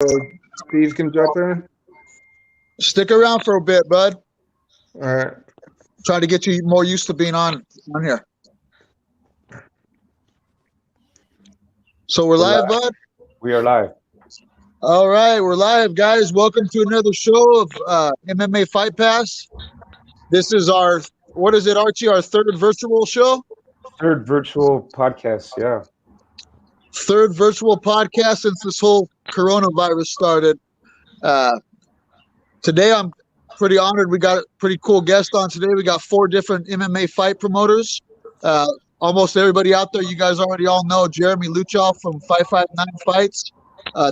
Steve can jump in. Stick around for a bit, bud. All right. Try to get you more used to being on here. So we're live, bud? We are live. All right, we're live, guys. Welcome to another show of MMA Fight Pass. This is our, what is it, Archie? Our third virtual show? Third virtual podcast, yeah. Third virtual podcast since this whole coronavirus started. Today, I'm pretty honored. We got a pretty cool guest on today. We got 4 different MMA fight promoters. Almost everybody out there, you guys already all know Jeremy Luchau from 559 Fights.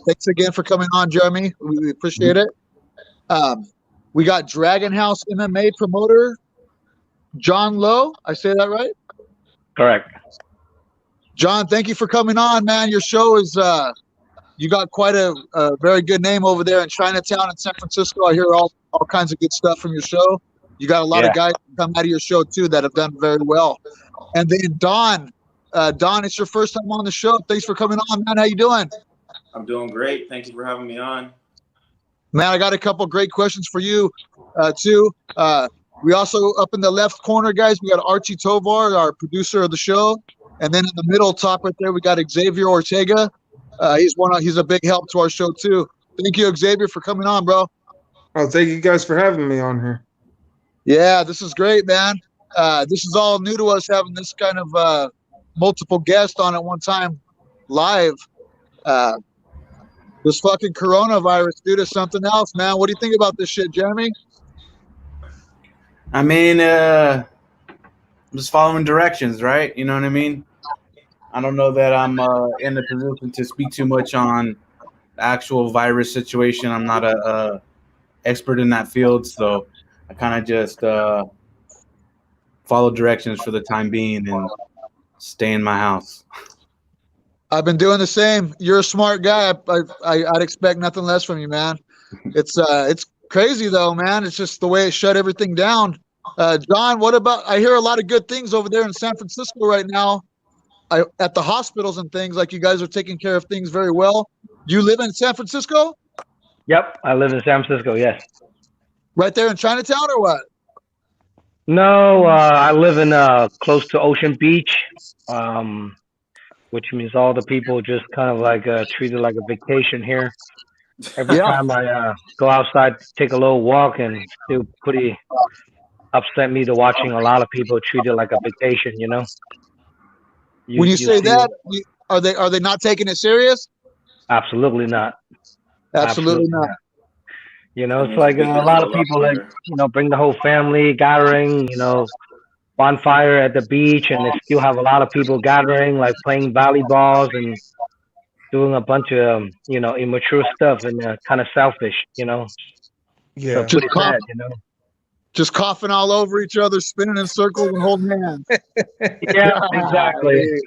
Thanks again for coming on, Jeremy. We appreciate it. We got Dragon House MMA promoter John Lowe. I say that right? Correct. John, thank you for coming on, man. Your show is you got quite a very good name over there in Chinatown in San Francisco. I hear all kinds of good stuff from your show. You got a lot of guys come out of your show too that have done very well. And then Don, it's your first time on the show. Thanks for coming on, man. How you doing? I'm doing great. Thank you for having me on. Man, I got a couple great questions for you too. We also, up in the left corner, guys, we got Archie Tovar, our producer of the show. And then in the middle top right there, we got Xavier Ortega. He's a big help to our show too. Thank you, Xavier, for coming on, bro. Oh, thank you guys for having me on here. Yeah, this is great, man. This is all new to us, having this kind of multiple guests on at one time live. This fucking coronavirus, dude, is something else, man. What do you think about this shit, Jeremy? I mean, I'm just following directions, right? You know what I mean? I don't know that I'm in the position to speak too much on the actual virus situation. I'm not a expert in that field, so I kind of just follow directions for the time being and stay in my house. I've been doing the same. You're a smart guy. I'd expect nothing less from you, man. It's crazy though, man. It's just the way it shut everything down. John, what about? I hear a lot of good things over there in San Francisco right now, at the hospitals and things. Like you guys are taking care of things very well. You live in San Francisco? Yep, I live in San Francisco. Yes. Right there in Chinatown, or what? No, I live in close to Ocean Beach, which means all the people just kind of like treat it like a vacation here. Every time I go outside, take a little walk, and still pretty upset me to watching a lot of people treat it like a vacation. You know. When you say that, are they not taking it serious? Absolutely not. Absolutely not. You know, it's like a lot of people like, you know, bring the whole family gathering, you know, bonfire at the beach, and they still have a lot of people gathering, like playing volleyballs and doing a bunch of, you know, immature stuff and kind of selfish, you know. Yeah. So pretty sad, you know. Just coughing all over each other, spinning in circles and holding hands. Yeah, exactly.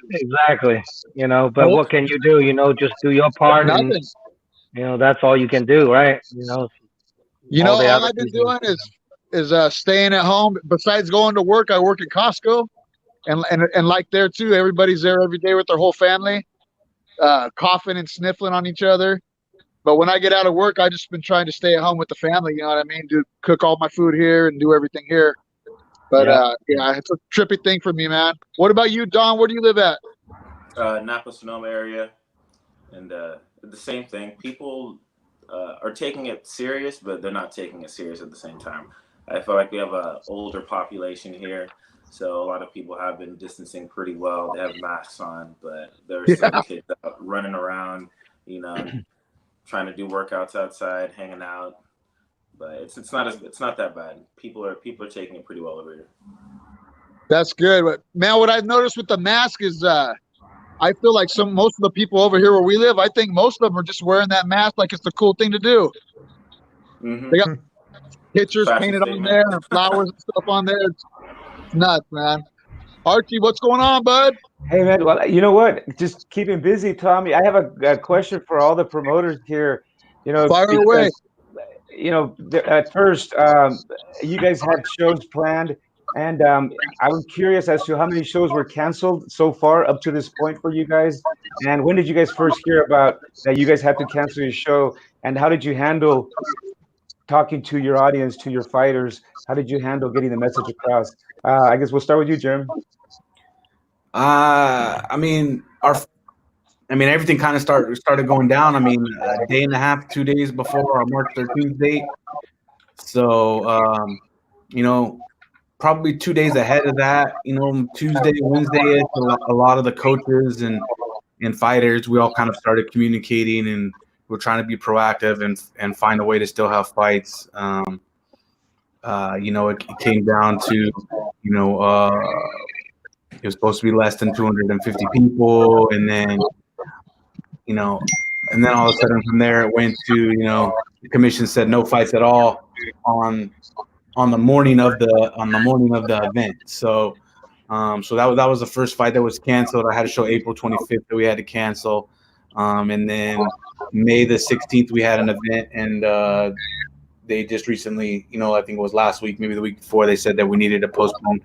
You know, but what can you do? You know, just do your part. Nothing. And, you know, that's all you can do, right? You know, all I've been doing is staying at home. Besides going to work, I work at Costco, and like there too, everybody's there every day with their whole family, coughing and sniffling on each other. But when I get out of work, I just been trying to stay at home with the family. You know what I mean? Cook all my food here and do everything here. But it's a trippy thing for me, man. What about you, Don? Where do you live at? Napa, Sonoma area, and the same thing. People are taking it serious, but they're not taking it serious at the same time. I feel like we have an older population here, so a lot of people have been distancing pretty well. They have masks on, but there's still kids out running around, you know, trying to do workouts outside, hanging out. But it's not that bad. People are taking it pretty well over here. That's good. But man, what I've noticed with the mask is I feel like most of the people over here where we live, I think most of them are just wearing that mask like it's the cool thing to do. Mm-hmm. They got pictures painted on there and flowers and stuff on there. It's nuts, man. Archie, what's going on, bud? Hey, man. Well, you know what? Just keeping busy, Tommy. I have a question for all the promoters here. You know, fire away. You know, at first, you guys had shows planned. And I was curious as to how many shows were canceled so far up to this point for you guys. And when did you guys first hear about that you guys had to cancel your show? And how did you handle talking to your audience, to your fighters? How did you handle getting the message across? I guess we'll start with you, Jeremy. I mean, everything kind of started going down. I mean, a day and a half, 2 days before our March 13th date. So, probably 2 days ahead of that, Tuesday, Wednesday, a lot of the coaches and fighters, we all kind of started communicating, and we're trying to be proactive and find a way to still have fights. It came down to, it was supposed to be less than 250 people, and then all of a sudden from there it went to, the commission said no fights at all on the morning of the event. So that was the first fight that was canceled. I had to show April 25th that we had to cancel, and then May the 16th we had an event, and they just recently, I think it was last week, maybe the week before, they said that we needed to postpone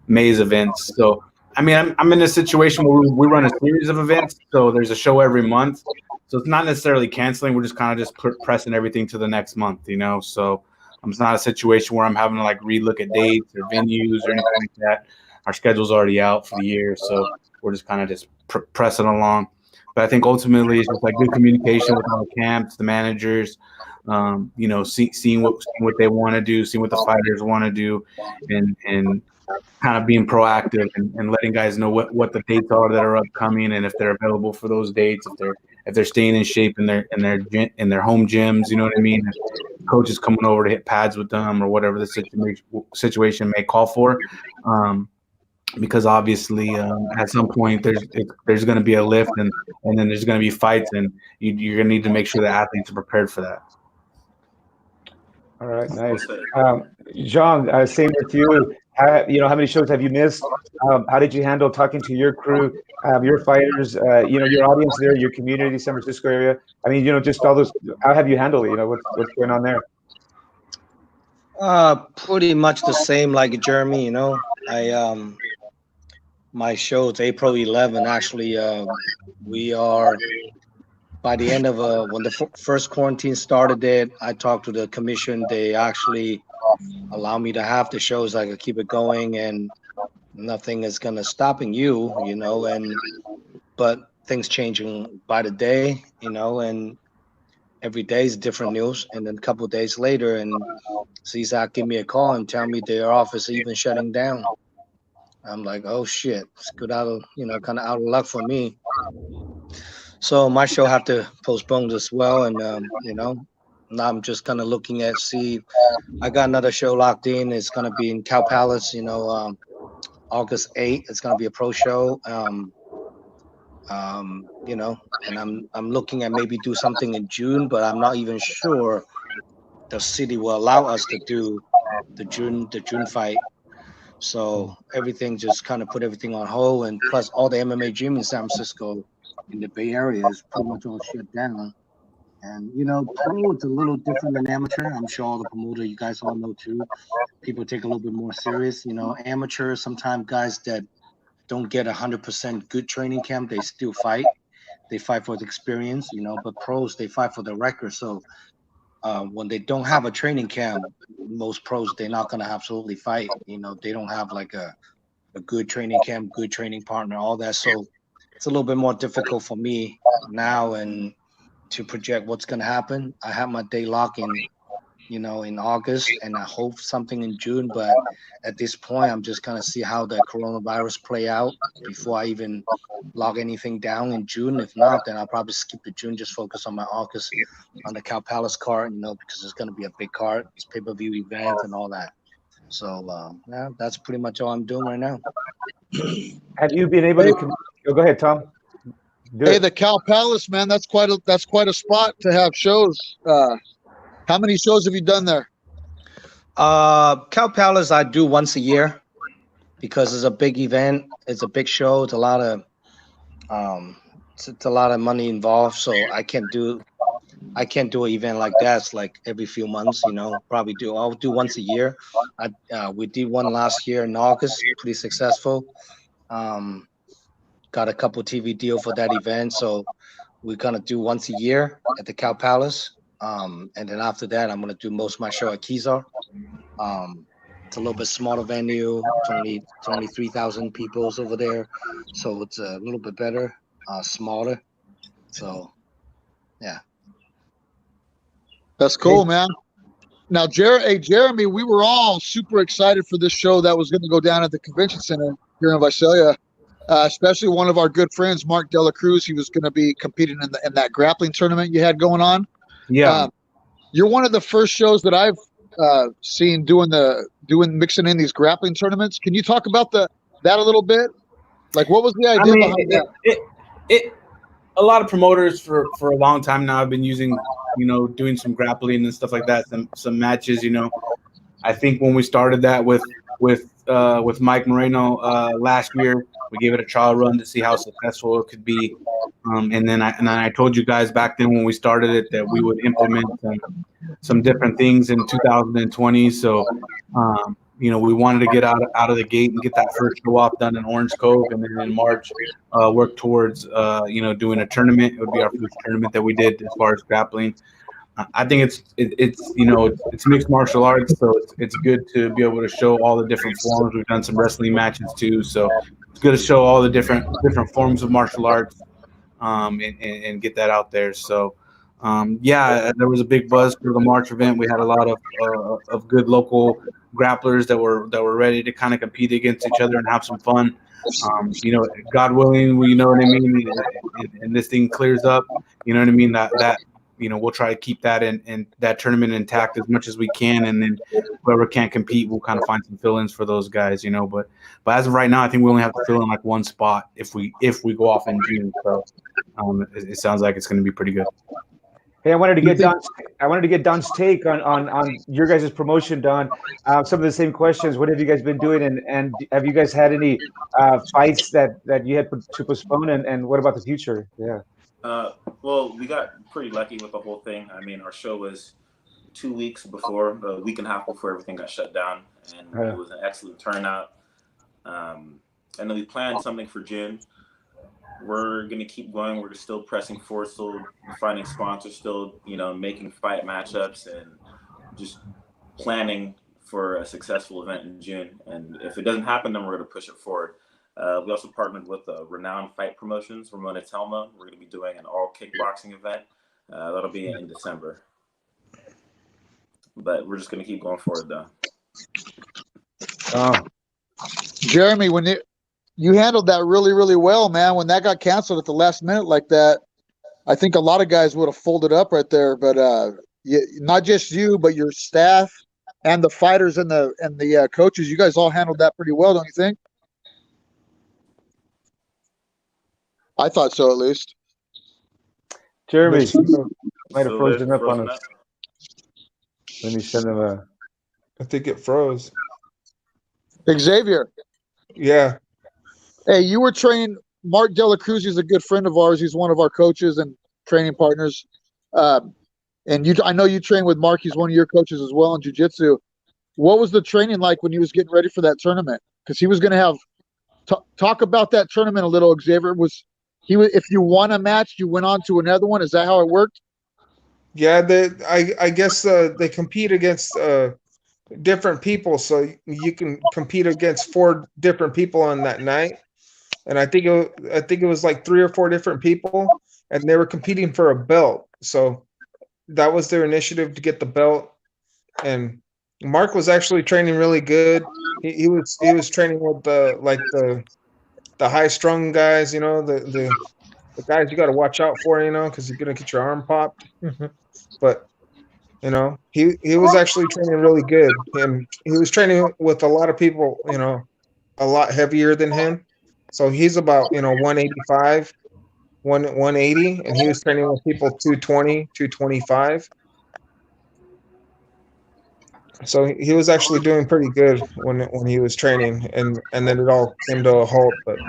May's events. So I mean, I'm in a situation where we run a series of events, so there's a show every month. So it's not necessarily canceling. We're just kind of pressing everything to the next month, So it's not a situation where I'm having to relook at dates or venues or anything like that. Our schedule's already out for the year, so we're just kind of just pressing along. But I think ultimately it's just good communication with all the camps, the managers, seeing what they want to do, seeing what the fighters want to do, and kind of being proactive and letting guys know what the dates are that are upcoming, and if they're available for those dates, if they're staying in shape in their home gyms, you know what I mean? If coaches coming over to hit pads with them or whatever the situation may call for, because obviously at some point there's going to be a lift and then there's going to be fights, and you're going to need to make sure the athletes are prepared for that. All right, nice. Zhong, same with you. How many shows have you missed? How did you handle talking to your crew, your fighters, your audience there, your community, San Francisco area? I mean, just all those. How have you handled it? What's going on there? Pretty much the same like Jeremy. I my show is April 11. Actually, we are. By the end of when the first quarantine started, I talked to the commission. They actually allow me to have the shows. I could keep it going, and nothing is gonna stopping you, but things changing by the day, and every day is different news. And then a couple of days later, and CSAC give me a call and tell me their office even shutting down. I'm like, oh shit, it's good out of kind of out of luck for me. So my show have to postpone as well, and now I'm just kind of looking at I got another show locked in. It's gonna be in Cow Palace, August 8th. It's gonna be a pro show, and I'm looking at maybe do something in June, but I'm not even sure the city will allow us to do the June fight. So everything just kind of put everything on hold, and plus all the MMA gym in San Francisco in the Bay Area is pretty much all shut down. And pro it's a little different than amateur. I'm sure all the promoter, you guys all know too. People take a little bit more serious. Amateur, sometimes guys that don't get 100% good training camp, they still fight. They fight for the experience, but pros, they fight for the record. So when they don't have a training camp, most pros, they're not gonna absolutely fight. They don't have like a good training camp, good training partner, all that. So it's a little bit more difficult for me now and to project what's going to happen. I have my day lock in August, and I hope something in June. But at this point, I'm just going to see how the coronavirus play out before I even log anything down in June. If not, then I'll probably skip the June, just focus on my August on the Cow Palace card, because it's going to be a big card. It's pay-per-view event and all that. So yeah, that's pretty much all I'm doing right now. Have you been able to? Go ahead, Tom. Hey, the Cow Palace, man, that's quite a spot to have shows. How many shows have you done there? Cow Palace I do once a year because it's a big event. It's a big show. It's a lot of money involved. So I can't do an event like that. It's like every few months, I'll do once a year. We did one last year in August, pretty successful. Got a couple TV deal for that event. So we're gonna do once a year at the Cow Palace. And then after that, I'm gonna do most of my show at Kezar. It's a little bit smaller venue. It's only 3,000 people's over there, so it's a little bit better, smaller. So, yeah. That's cool, man. Now, Jeremy, we were all super excited for this show that was going to go down at the convention center here in Visalia. Especially one of our good friends, Mark Dela Cruz. He was going to be competing in that grappling tournament you had going on. Yeah. You're one of the first shows that I've seen mixing in these grappling tournaments. Can you talk about that a little bit? Like, what was the idea behind that? A lot of promoters for a long time now have been using, doing some grappling and stuff like that. Some matches, I think when we started that with Mike Moreno last year, we gave it a trial run to see how successful it could be. And then I told you guys back then when we started it that we would implement some different things in 2020. So, we wanted to get out of the gate and get that first show off done in Orange Cove, and then in March work towards doing a tournament. It would be our first tournament that we did as far as grappling. I think it's mixed martial arts, so it's good to be able to show all the different forms. We've done some wrestling matches too, so it's good to show all the different forms of martial arts and get that out there. So there was a big buzz for the March event. We had a lot of good local grapplers that were ready to kind of compete against each other and have some fun. God willing, we know what I mean, and this thing clears up. You know what I mean, that we'll try to keep that in that tournament intact as much as we can, and then whoever can't compete, we'll kind of find some fill-ins for those guys, But as of right now, I think we only have to fill in like one spot if we go off in June. So it sounds like it's going to be pretty good. Hey, I wanted to get Don's take on your guys' promotion, Don. Some of the same questions. What have you guys been doing, and have you guys had any fights that you had to postpone, and what about the future? Yeah. Well, we got pretty lucky with the whole thing. I mean, our show was 2 weeks before, a week and a half before everything got shut down, and it was an excellent turnout. And then we planned something for June. We're going to keep going. We're still pressing forward, still finding sponsors, still, making fight matchups and just planning for a successful event in June. And if it doesn't happen, then we're going to push it forward. We also partnered with Renowned Fight Promotions, Ramona Telma. We're going to be doing an all kickboxing event. That'll be in December. But we're just going to keep going forward, though. Jeremy, when you handled that really, really well, man. When that got canceled at the last minute like that, I think a lot of guys would have folded up right there. But not just you, but your staff and the fighters and the coaches, you guys all handled that pretty well, don't you think? I thought so, at least. Jeremy might have frozen up on us. Let me send him a. I think it froze. Xavier. Yeah. Hey, you were training Mark Dela Cruz. He's a good friend of ours. He's one of our coaches and training partners. And I know you train with Mark. He's one of your coaches as well in jiu-jitsu. What was the training like when he was getting ready for that tournament? Because he was going to have talk about that tournament a little. Xavier if you won a match, you went on to another one. Is that how it worked? Yeah, I guess they compete against different people, so you can compete against 4 different people on that night. And I think it was like 3 or 4 different people, and they were competing for a belt. So that was their initiative to get the belt. And Mark was actually training really good. He was training with the high strung guys, the guys you got to watch out for, because you're gonna get your arm popped. But he was actually training really good, and he was training with a lot of people, a lot heavier than him. So he's about 185, 180, and he was training with people 220, 225. So he was actually doing pretty good when he was training, and then it all came to a halt. But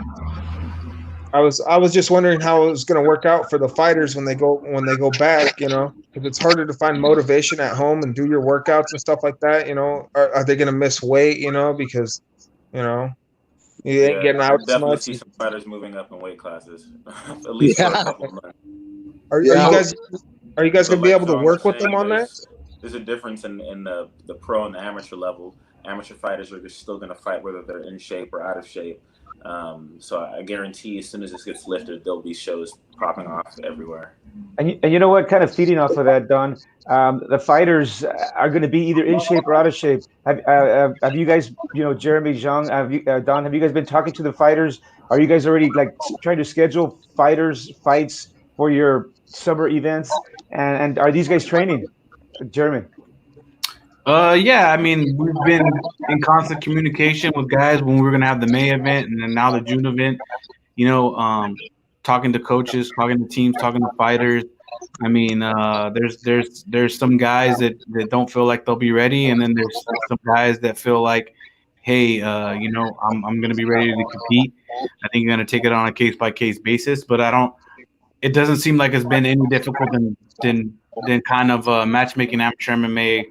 I was just wondering how it was going to work out for the fighters when they go back, because it's harder to find motivation at home and do your workouts and stuff like that. Are they going to miss weight? Because you ain't getting out as definitely much. See some fighters moving up in weight classes, at least for a couple of months. Are you guys Are you guys But gonna be like able to Zhong work was with them saying, on that? there's a difference in the pro and the amateur level. Amateur fighters are just still going to fight whether they're in shape or out of shape. So I guarantee as soon as this gets lifted, there'll be shows popping off everywhere. And you know what? Kind of feeding off of that, Don. The fighters are going to be either in shape or out of shape. Have you guys, Jeremy, Zhang, Don, have you guys been talking to the fighters? Are you guys already like trying to schedule fights for your summer events? And are these guys training, Jeremy? Yeah, I mean, we've been in constant communication with guys when we were gonna have the May event and then now the June event. Talking to coaches, talking to teams, talking to fighters. I mean, there's some guys that don't feel like they'll be ready, and then there's some guys that feel like, hey, I'm gonna be ready to compete. I think you're gonna take it on a case by case basis, but I don't. It doesn't seem like it's been any difficult than kind of matchmaking amateur MMA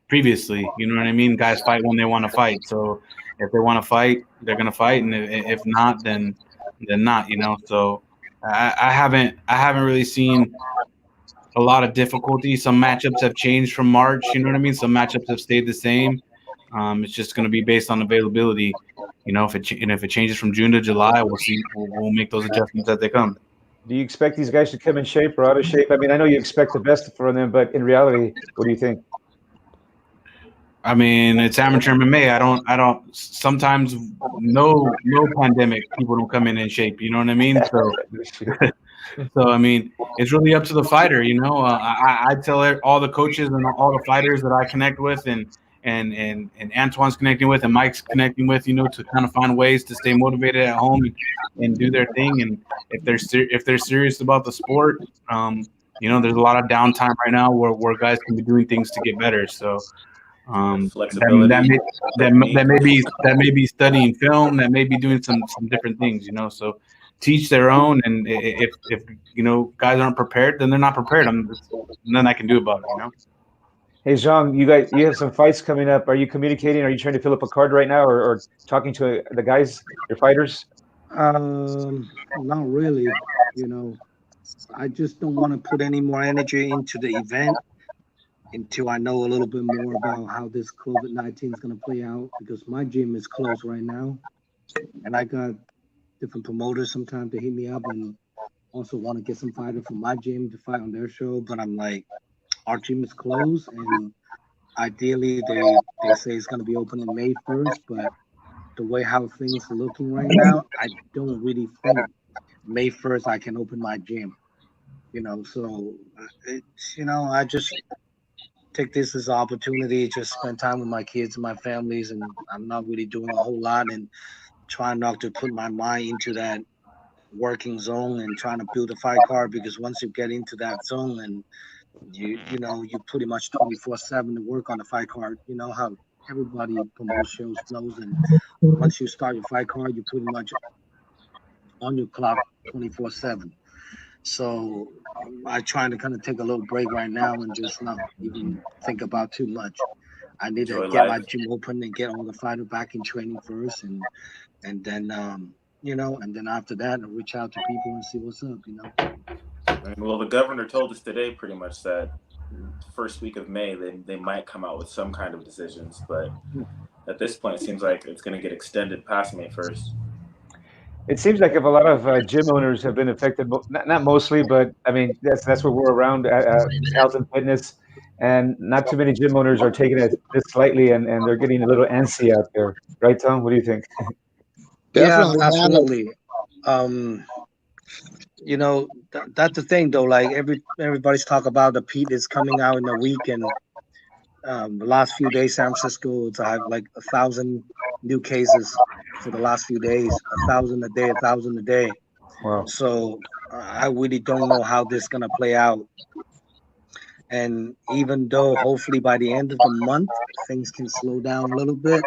previously. You know what I mean? Guys fight when they want to fight. So if they want to fight, they're gonna fight, and if not, then not. So I haven't really seen a lot of difficulty. Some matchups have changed from March. You know what I mean? Some matchups have stayed the same. It's just going to be based on availability. If it changes from June to July, we'll see. We'll make those adjustments as they come. Do you expect these guys to come in shape or out of shape? I mean, I know you expect the best from them, but in reality, what do you think? I mean, it's amateur MMA. I don't. Sometimes no pandemic, people don't come in shape. You know what I mean? So I mean, it's really up to the fighter. I tell all the coaches and all the fighters that I connect with, and Antoine's connecting with, and Mike's connecting with, to kind of find ways to stay motivated at home and do their thing. And if they're serious about the sport, there's a lot of downtime right now where guys can be doing things to get better. So. Flexibility. That may be studying film. That may be doing some different things. So teach their own. And if guys aren't prepared, then they're not prepared. Nothing I can do about it. Hey, Zhong, you have some fights coming up. Are you communicating? Are you trying to fill up a card right now, or talking to the guys, your fighters? Not really. I just don't want to put any more energy into the event until I know a little bit more about how this COVID-19 is going to play out, because my gym is closed right now, and I got different promoters sometimes to hit me up and also want to get some fighters from my gym to fight on their show. But I'm like, our gym is closed, and ideally they say it's going to be open on May 1st, but the way how things are looking right now, I don't really think May 1st I can open my gym. So I just take this as an opportunity, just spend time with my kids and my families, and I'm not really doing a whole lot, and trying not to put my mind into that working zone and trying to build a fight card, because once you get into that zone and you pretty much 24/7 to work on the fight card. You know how everybody promotes shows knows, and once you start your fight card, you're pretty much on your clock 24/7. So I trying to kind of take a little break right now and just not even think about too much. I need to get my gym open and get all the fighters back in training first, and then and then after that, I'll reach out to people and see what's up. Well, the governor told us today pretty much that first week of May they might come out with some kind of decisions, but at this point, it seems like it's going to get extended past May 1st. It seems like if a lot of gym owners have been affected, not mostly, but I mean that's what we're around health and fitness, and not too many gym owners are taking it this lightly, and they're getting a little antsy out there, right, Tom? What do you think? Yeah, absolutely. That's the thing though. Like everybody's talk about the Pete is coming out in a week, and the last few days, San Francisco to have like 1,000 new cases for the last few days, 1,000 a day, 1,000 a day. Wow. So I really don't know how this is gonna play out. And even though hopefully by the end of the month things can slow down a little bit,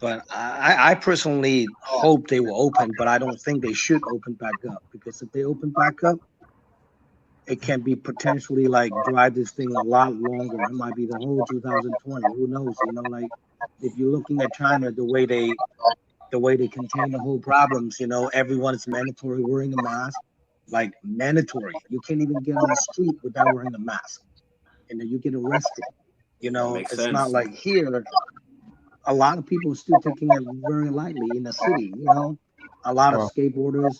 but I personally hope they will open, but I don't think they should open back up, because if they open back up, it can be potentially like drive this thing a lot longer. It might be the whole 2020. Who knows? Like if you're looking at China, the way they contain the whole problems, everyone is mandatory wearing a mask. like mandatory. You can't even get on the street without wearing a mask, and then you get arrested. You know, makes it's sense. not like here. A lot of people are still taking it very lightly in the city. You know, a lot of skateboarders,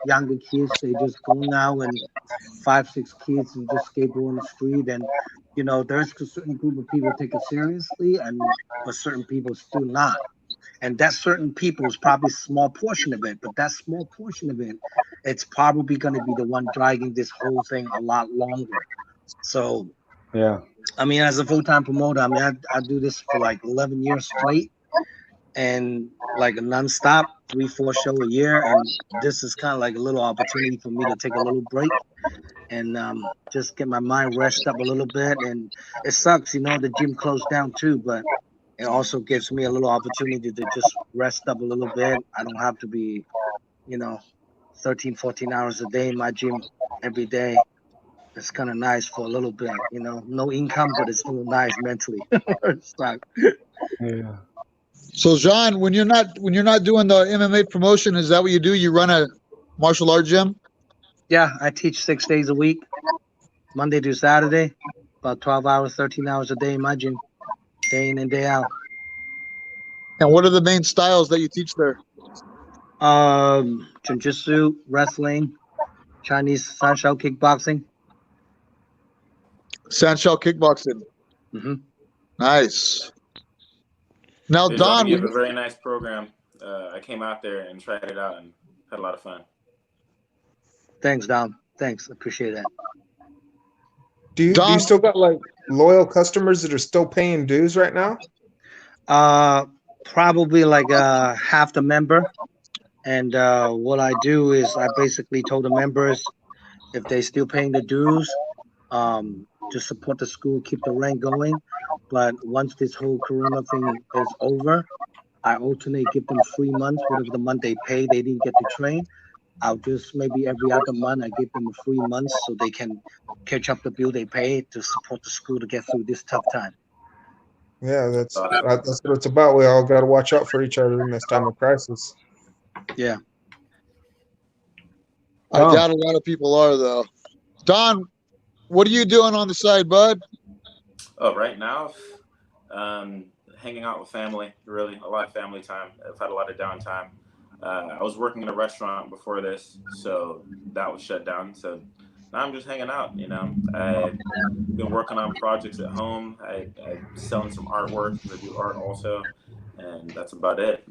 younger kids, they just go now and 5-6 kids and just skateboard on the street. And you know, there's a certain group of people take it seriously, and but certain people still not. And that certain people is probably a small portion of it, but that small portion of it, it's probably going to be the one dragging this whole thing a lot longer. So, Yeah. I mean, as a full-time promoter, I mean, I do this for like 11 years straight, and like a nonstop, 3-4 show a year, and this is kind of like a little opportunity for me to take a little break and just get my mind rest up a little bit. And it sucks, you know, the gym closed down too, but it also gives me a little opportunity to just rest up a little bit. I don't have to be, you know, 13, 14 hours a day in my gym every day. It's kind of nice for a little bit, you know, no income, but it's still nice mentally. Yeah. So, John, when you're not doing the MMA promotion, is that what you do? You run a martial art gym? Yeah, I teach 6 days a week, Monday to Saturday, about 12 hours, 13 hours a day in my gym, day in and day out. And what are the main styles that you teach there? Jiu-jitsu, wrestling, Chinese Sanshou kickboxing. Sanshou kickboxing. Mm-hmm. Nice. Now, Don, you have a very nice program. I came out there and tried it out and had a lot of fun. Thanks, Dom. Thanks. Appreciate that. Do you still got like loyal customers that are still paying dues right now? Probably like half the member. And what I do is I basically told the members if they still paying the dues, to support the school, keep the rank going. But once this whole Corona thing is over, I alternate, give them 3 months, whatever the month they pay, they didn't get to train. I'll just maybe every other month I give them 3 months so they can catch up the bill they pay to support the school to get through this tough time. Yeah, that's what it's about. We all got to watch out for each other in this time of crisis. Yeah. I doubt a lot of people are, though. Don, what are you doing on the side, bud? Oh, right now, hanging out with family, really, a lot of family time. I've had a lot of downtime. I was working in a restaurant before this, so that was shut down. So now I'm just hanging out, you know. I've been working on projects at home. I'm selling some artwork. I do art also, and that's about it.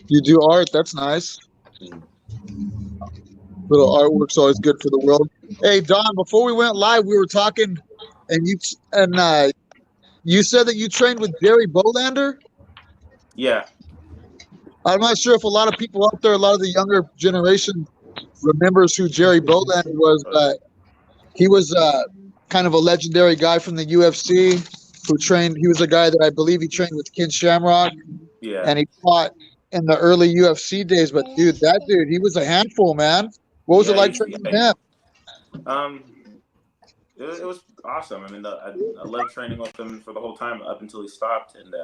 You do art. That's nice. Little artwork's always good for the world. Hey, Don, before we went live, we were talking, and you said that you trained with Jerry Bohlander? Yeah. I'm not sure if a lot of people out there, a lot of the younger generation remembers who Jerry Bohlander was, but he was kind of a legendary guy from the UFC who trained. He was a guy that I believe he trained with Ken Shamrock. Yeah. And he fought in the early UFC days. But, dude, he was a handful, man. What was it like training with him? It was awesome. I mean, I loved training with him for the whole time up until he stopped. And,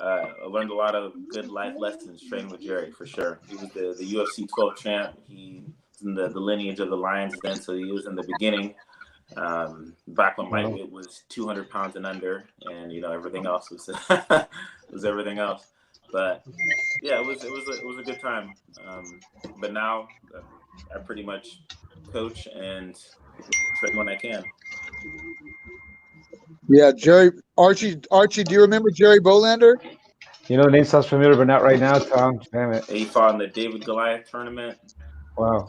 I learned a lot of good life lessons training with Jerry, for sure. He was the UFC 12 champ. He was in the lineage of the Lions then, so he was in the beginning. Back when lightweight was 200 pounds and under, and, you know, everything else was was everything else. But, yeah, it was a good time. But now I pretty much coach and train when I can. Yeah, Archie, do you remember Jerry Bohlander? You know, the name sounds familiar, but not right now, Tom. Damn it. He fought in the David Goliath tournament. Wow.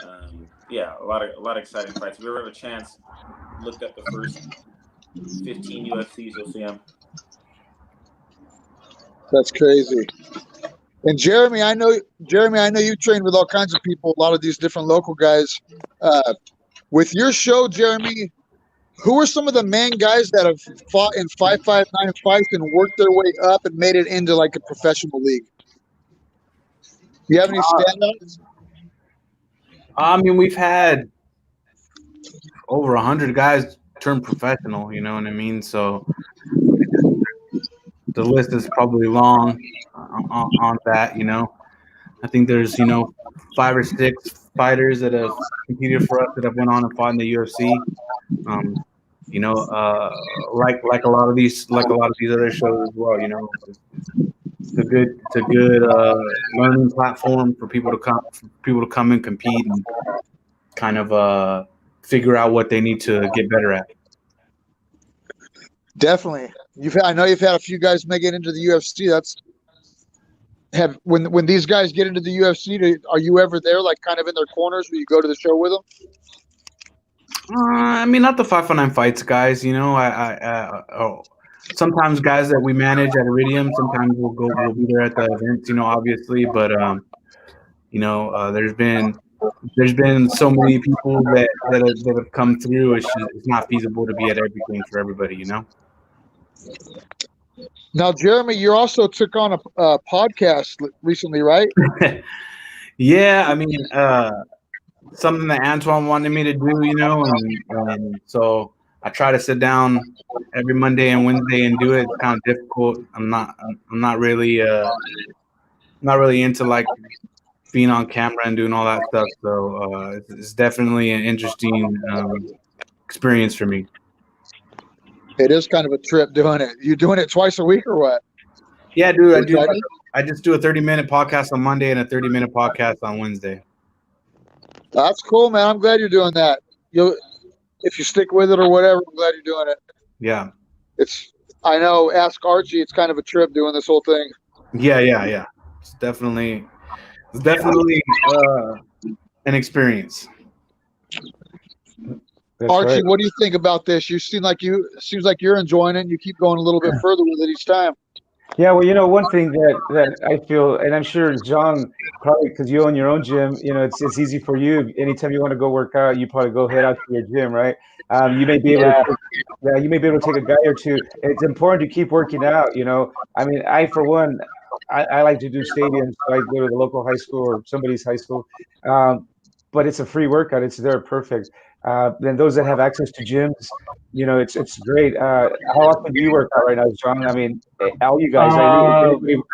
A lot of exciting fights. If you ever have a chance, look up the first 15 UFCs, you'll see him. That's crazy. And Jeremy, I know you trained with all kinds of people, a lot of these different local guys. With your show, Jeremy, who are some of the main guys that have fought in 559 fights and worked their way up and made it into like a professional league? Do you have any standouts? I mean, we've had over 100 guys turn professional, you know what I mean? So the list is probably long on that, you know. I think there's, 5 or 6 fighters that have competed for us that have went on and fought in the UFC. You know, like a lot of these other shows as well. You know, it's a good learning platform for people to come and compete and kind of figure out what they need to get better at. Definitely. I know you've had a few guys make it into the UFC. When these guys get into the UFC, are you ever there, like kind of in their corners, where you go to the show with them? I mean, not the 5-for-9 fights guys. You know, sometimes guys that we manage at Iridium, sometimes we'll be there at the events. You know, obviously, but you know, there's been so many people that have come through. It's not feasible to be at everything for everybody. You know. Now, Jeremy, you also took on a podcast recently, right? Yeah, I mean, something that Antoine wanted me to do, you know, and so I try to sit down every Monday and Wednesday and do it. It's kind of difficult. I'm not really into like being on camera and doing all that stuff. So it's definitely an interesting experience for me. It is kind of a trip doing it. You doing it twice a week or what? Yeah, dude. I just do a 30-minute podcast on Monday and a 30-minute podcast on Wednesday. That's cool, man. I'm glad you're doing that. If you stick with it or whatever, I'm glad you're doing it. Yeah. I know, ask Archie, it's kind of a trip doing this whole thing. Yeah. It's definitely an experience. That's Archie, right. what do you think about this? It seems like you're enjoying it and you keep going a little bit further with it each time. Yeah, well, you know, one thing that I feel, and I'm sure Zhong, probably because you own your own gym, you know, it's easy for you. Anytime you want to go work out, you probably go head out to your gym, right? You may be able to take a guy or two. It's important to keep working out, you know. I mean, for one, I like to do stadiums. So I go to the local high school or somebody's high school, but it's a free workout. They're perfect. Then those that have access to gyms, you know, it's great. How often do you work out right now, John? I mean, all you guys,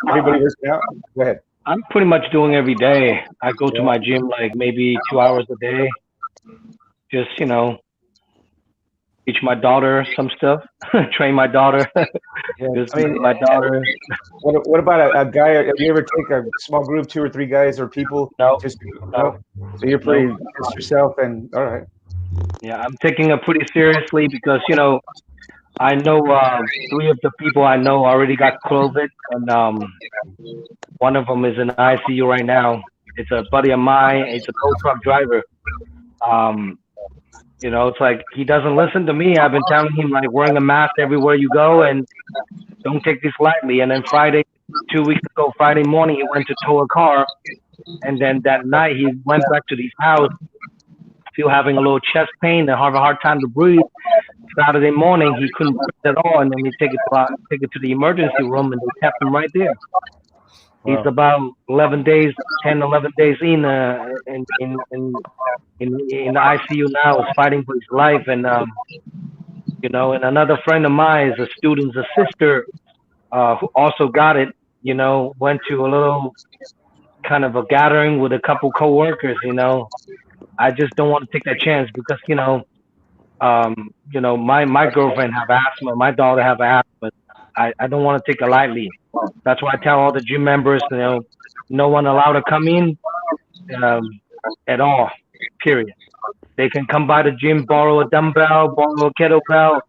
everybody working out? Go ahead. I'm pretty much doing every day. I go to my gym like maybe 2 hours a day. Just, you know, teach my daughter some stuff, train my daughter. My daughter. What about a guy? Have you ever take a small group, 2 or 3 guys or people? No. No. So you're pretty just yourself, and all right. Yeah, I'm taking it pretty seriously because, you know, I know 3 of the people I know already got COVID, and one of them is in ICU right now. It's a buddy of mine. It's a tow truck driver. You know, it's like he doesn't listen to me. I've been telling him, like, wearing a mask everywhere you go and don't take this lightly. And then 2 weeks ago, Friday morning, he went to tow a car. And then that night, he went back to his house, still having a little chest pain and have a hard time to breathe. Saturday morning, he couldn't breathe at all. And then he take it to the emergency room, and they kept him right there. Wow. He's about 11 days in the ICU now, is fighting for his life. And, you know, and another friend of mine is a student's sister who also got it, you know, went to a little kind of a gathering with a couple coworkers, you know. I just don't want to take that chance because, you know, my girlfriend have asthma, my daughter have asthma. I don't want to take it lightly. That's why I tell all the gym members, you know, no one allowed to come in at all, period. They can come by the gym, borrow a dumbbell, borrow a kettlebell,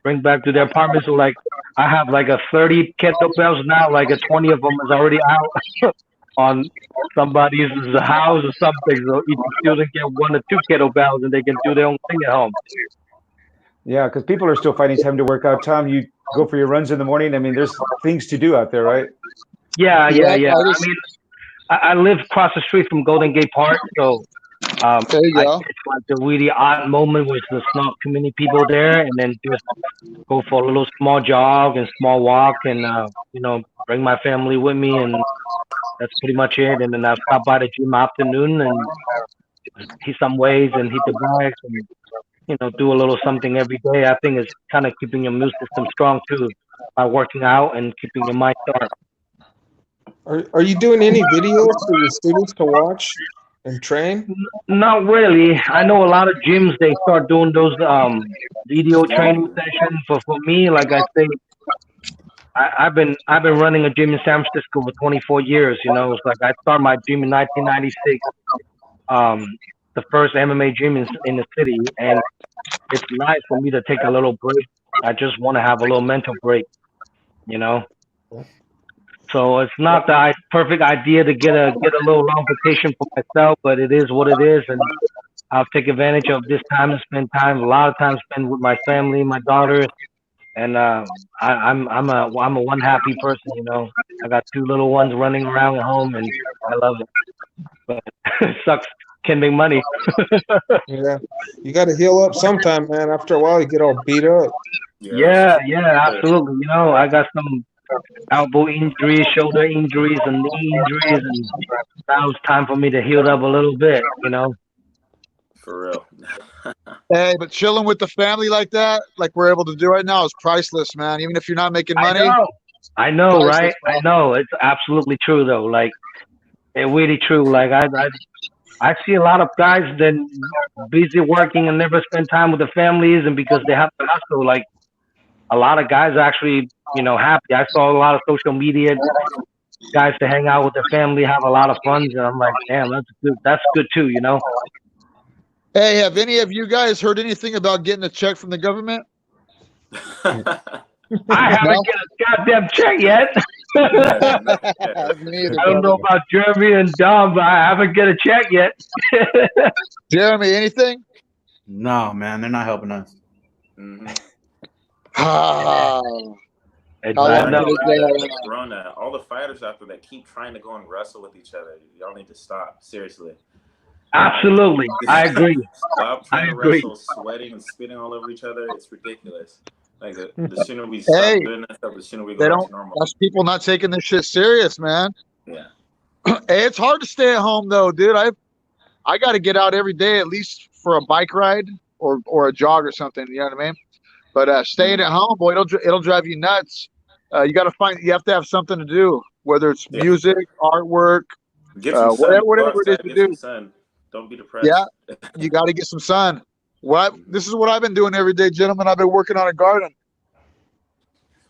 bring back to their apartment. So, like, I have like a 30 kettlebells now, like a 20 of them is already out on somebody's house or something. So each student get 1 or 2 kettlebells and they can do their own thing at home. Yeah, because people are still finding time to work out. Tom, you go for your runs in the morning. I mean, there's things to do out there, right? Yeah. I mean, I live across the street from Golden Gate Park, so there you go. It's like the really odd moment where there's not too many people there, and then just go for a little small jog and small walk, and you know, bring my family with me, and that's pretty much it. And then I stop by the gym afternoon and hit some weights and hit the bags, and you know, do a little something every day. I think it's kind of keeping your immune system strong too by working out and keeping your mind sharp. Are you doing any videos for your students to watch? and train? Not really. I know a lot of gyms they start doing those video training sessions. But for me, like I say, I've been running a gym in San Francisco for 24 years. You know, it's like I started my gym in 1996. The first MMA gym in the city, and it's nice for me to take a little break. I just want to have a little mental break. You know. So it's not the perfect idea to get a little long vacation for myself, but it is what it is, and I'll take advantage of this time to spend time, a lot of time spent with my family, my daughter, and I'm a one happy person, you know. I got 2 little ones running around at home, and I love it. But it sucks. Can't make money. Yeah, you got to heal up sometime, man. After a while, you get all beat up. Yeah, absolutely. You know, I got some elbow injuries, shoulder injuries, and knee injuries, and now it's time for me to heal up a little bit, you know. For real. Hey, but chilling with the family like that, like we're able to do right now, is priceless, man. Even if you're not making money. I know, priceless, right? bro. I know. It's absolutely true, though. Like, it's really true. Like, I see a lot of guys that busy working and never spend time with the families, and because they have to hustle, like, a lot of guys are actually, you know, happy. I saw a lot of social media guys to hang out with their family, have a lot of fun, and I'm like, damn, that's good. That's good too, you know. Hey, have any of you guys heard anything about getting a check from the government? I haven't get a goddamn check yet. I don't know about Jeremy and Dom, but I haven't get a check yet. Jeremy, anything? No, man, they're not helping us. Corona, all the fighters out there that keep trying to go and wrestle with each other, y'all need to stop. Seriously. Absolutely, I agree. Stop trying to wrestle, sweating and spitting all over each other. It's ridiculous. Like the sooner we stop doing that stuff, the sooner we go back to normal. That's people not taking this shit serious, man. Yeah. Hey, it's hard to stay at home though, dude. I got to get out every day at least for a bike ride or a jog or something. You know what I mean? But staying at home, boy, it'll drive you nuts. You have to have something to do, whether it's music, artwork, whatever it is to do. Sun. Don't be depressed. Yeah, you got to get some sun. This is what I've been doing every day, gentlemen. I've been working on a garden.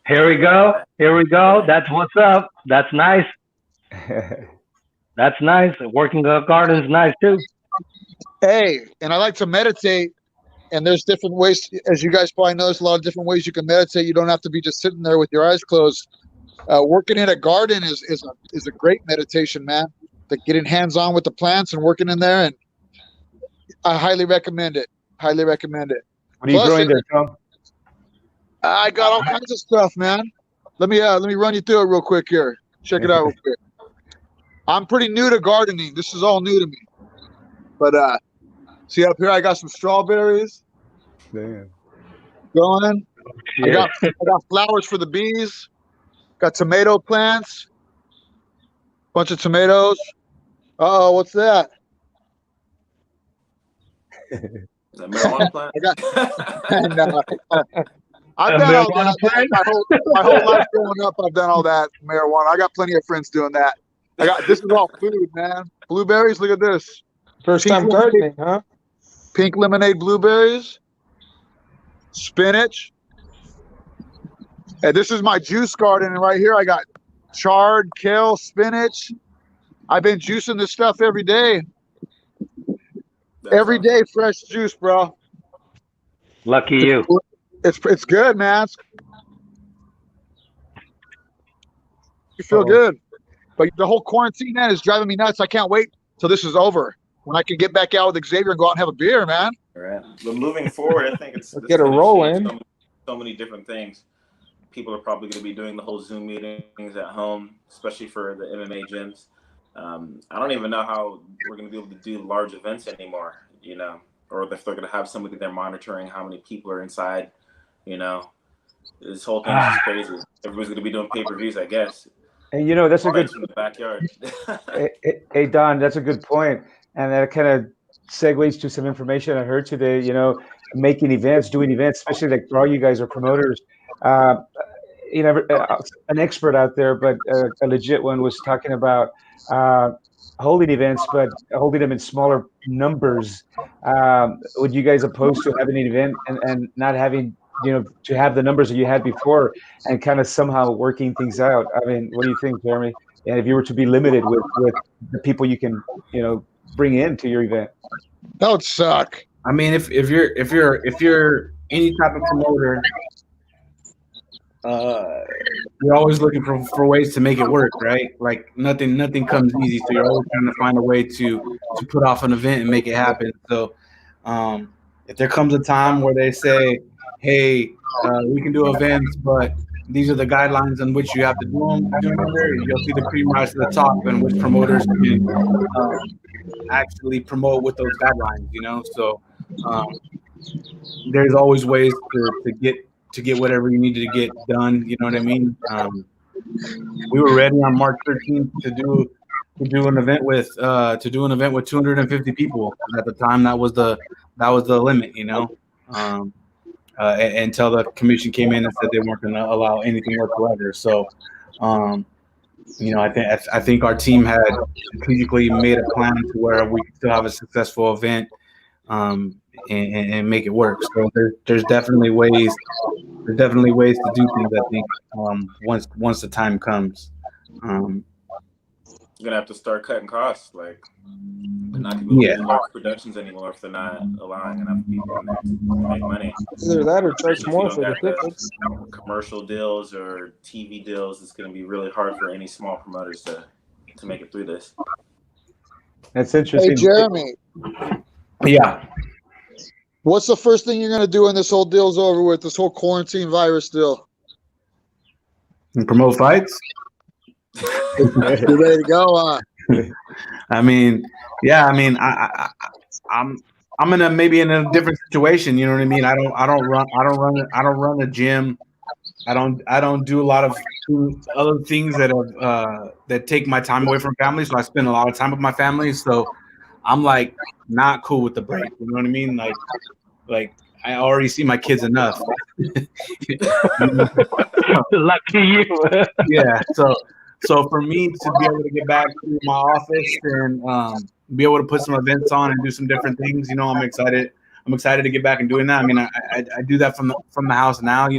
Here we go. That's what's up. That's nice. That's nice. Working a garden's nice too. Hey, and I like to meditate. And there's different ways, as you guys probably know, there's a lot of different ways you can meditate. You don't have to be just sitting there with your eyes closed. Working in a garden is a great meditation, man. Like getting hands-on with the plants and working in there, and I highly recommend it. Highly recommend it. What are you growing there, Tom? I got all kinds of stuff, man. Let me run you through it real quick here. Check it out real quick. I'm pretty new to gardening. This is all new to me. But see up here, I got some strawberries. Damn. Going. I got flowers for the bees. Got tomato plants. Bunch of tomatoes. Uh-oh, what's that? The marijuana plant? I've done all that. My whole life growing up, I've done all that marijuana. I got plenty of friends doing that. This is all food, man. Blueberries, look at this. First time gardening, huh? Pink lemonade blueberries. Spinach. And this is my juice garden, and right here I got chard, kale, spinach. I've been juicing this stuff every day. Every day, fresh juice, bro. Lucky you. It's good, man. You feel good. But the whole quarantine, man, is driving me nuts. I can't wait till this is over, when I can get back out with Xavier and go out and have a beer, man. All right. But moving forward, I think it's get a roll in. So many different things. People are probably going to be doing the whole Zoom meetings at home, especially for the MMA gyms. I don't even know how we're going to be able to do large events anymore, you know, or if they're going to have somebody there monitoring how many people are inside, you know. This whole thing is just crazy. Everybody's going to be doing pay-per-views, I guess. And, you know, that's a good from the backyard. Hey, Don, that's a good point. And that kind of segues to some information I heard today, you know, making events, doing events, especially like for all you guys are promoters. an expert out there, but a legit one was talking about holding events, but holding them in smaller numbers. Would you guys oppose to having an event and not having, to have the numbers that you had before and kind of somehow working things out? I mean, what do you think, Jeremy? And if you were to be limited with the people you can, bring into your event, that would suck. I mean, if you're any type of promoter, you're always looking for ways to make it work, right? Like nothing comes easy, so you're always trying to find a way to put off an event and make it happen. So if there comes a time where they say, hey, we can do events, but these are the guidelines on which you have to do them, you'll see the cream rise to the top and which promoters can actually promote with those guidelines, So there's always ways to get whatever you needed to get done. You know what I mean? We were ready on March 13th to do an event with 250 people. At the time, that was the limit. Until the commission came in and said they weren't going to allow anything whatsoever. So, I think our team had strategically made a plan to where we could still have a successful event and make it work. So there's definitely ways. There's definitely ways to do things. I think once the time comes. You're gonna have to start cutting costs, like not to be large productions anymore if they're not allowing enough people in there to make money. Either that or charge more for the tickets. Commercial deals or TV deals, it's gonna be really hard for any small promoters to make it through this. That's interesting. Hey, Jeremy. Yeah. What's the first thing you're going to do when this whole deal's over with, this whole quarantine virus deal? And promote fights? You ready to go? I'm in a different situation. You know what I mean? I don't run a gym. I don't do a lot of other things that take my time away from family. So I spend a lot of time with my family. So I'm like not cool with the break. You know what I mean? Like I already see my kids enough. Lucky you. Yeah. So for me to be able to get back to my office and be able to put some events on and do some different things, I'm excited. I'm excited to get back and doing that. I mean, I do that from the house now.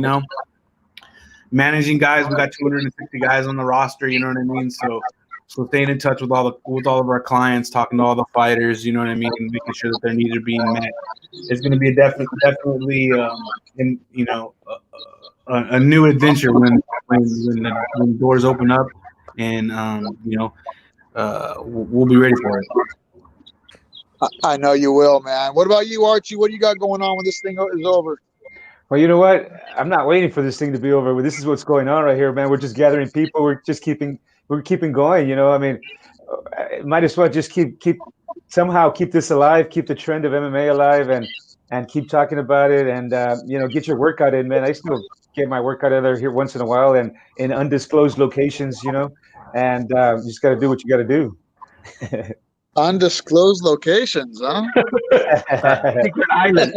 Managing guys, we got 260 guys on the roster. You know what I mean? So staying in touch with all of our clients, talking to all the fighters, you know what I mean, and making sure that their needs are being met. It's going to be definitely a new adventure when the doors open up, and we'll be ready for it. I know you will, man. What about you, Archie? What do you got going on when this thing is over? Well, you know what? I'm not waiting for this thing to be over. This is what's going on right here, man. We're just gathering people. We're keeping going. I mean, might as well just keep this alive, keep the trend of MMA alive, and keep talking about it, and get your workout in, man. I still get my workout in there here once in a while, and in undisclosed locations, and you just got to do what you got to do. Undisclosed locations, huh? Secret island.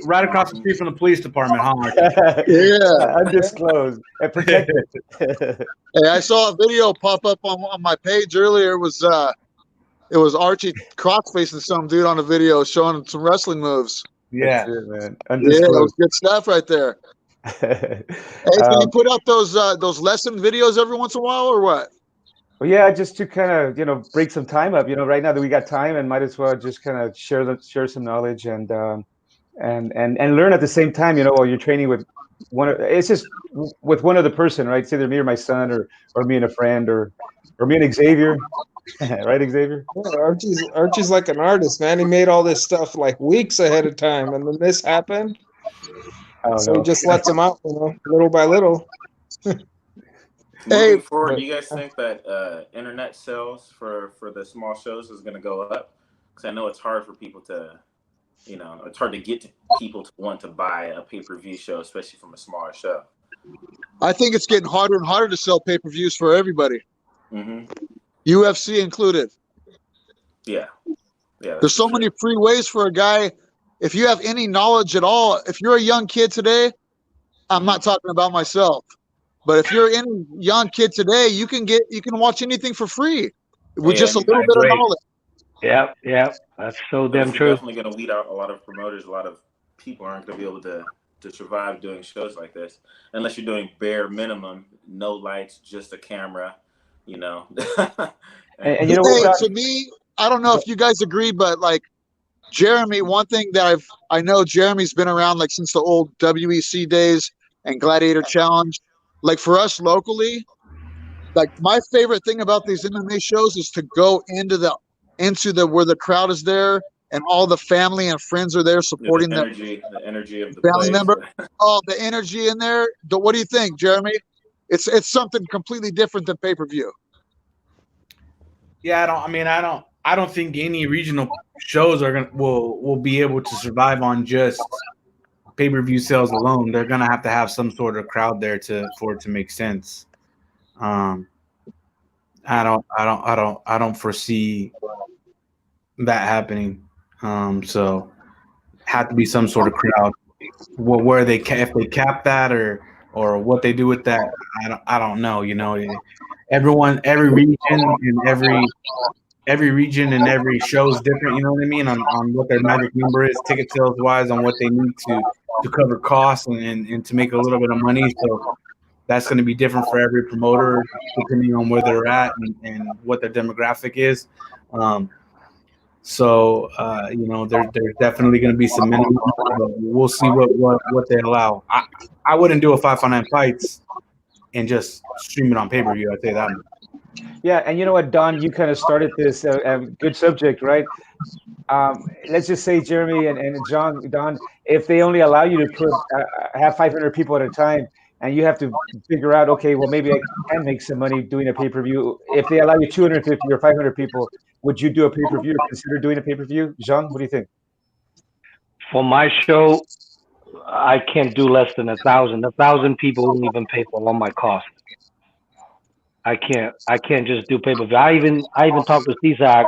Right across the street from the police department, huh? Yeah. Undisclosed and protected. Hey, I saw a video pop up on my page earlier. It was Archie Croc facing some dude on a video showing him some wrestling moves. Yeah, it, man. Yeah, that was good stuff right there. Hey, can you put up those lesson videos every once in a while, or what? Well, yeah, just to kind of, break some time up. Right now that we got time, and might as well just kind of share some knowledge and learn at the same time. While you're training with it's just with one other person, right? It's either me or my son, or me and a friend, or me and Xavier, right, Xavier? Yeah, Archie's like an artist, man. He made all this stuff like weeks ahead of time, and then this happened. So he just lets them out, little by little. Moving forward, do you guys think that internet sales for the small shows is going to go up? Because I know it's hard for people to, it's hard to get people to want to buy a pay-per-view show, especially from a smaller show. I think it's getting harder and harder to sell pay-per-views for everybody, UFC included. Yeah. There's so many free ways for a guy. If you have any knowledge at all, if you're a young kid today I'm not talking about myself, but if you're any young kid today, you can watch anything for free with just a little bit of knowledge. Yep. That's so But damn this is true. definitely going to weed out a lot of promoters. A lot of people aren't going to be able to survive doing shows like this unless you're doing bare minimum, no lights, just a camera, you know. And you know what? To me, I don't know if you guys agree, but like Jeremy, one thing that I know Jeremy's been around like since the old WEC days and Gladiator Challenge. Like for us locally, like my favorite thing about these MMA shows is to go into the where the crowd is there and all the family and friends are there supporting the energy of the family place. member. Oh, the energy in there. What do you think, Jeremy? It's something completely different than pay-per-view. Yeah, I don't think any regional shows will be able to survive on just pay-per-view sales alone. They're gonna have to have some sort of crowd there for it to make sense. I don't foresee that happening. So have to be some sort of crowd. Where if they cap that or what they do with that, I don't know. You know, every region and every region and every show is different. You know what I mean on what their magic number is, ticket sales wise, on what they need to cover costs and to make a little bit of money. So that's going to be different for every promoter depending on where they're at and what their demographic is. So you know, there's definitely going to be some minimum. But we'll see what they allow. I wouldn't do a 5-on-9 fights and just stream it on pay-per-view. I'd say that. Yeah, and you know what, Don, you kind of started this good subject, right? Let's just say, Jeremy and Don, if they only allow you to have 500 people at a time, and you have to figure out, okay, well, maybe I can make some money doing a pay-per-view. If they allow you 250 or 500 people, would you do a pay-per-view or consider doing a pay-per-view? Zhong, what do you think? For my show, I can't do less than 1,000. 1,000 people won't even pay for all my costs. I can't just do pay-per-view. I even talked to CZAC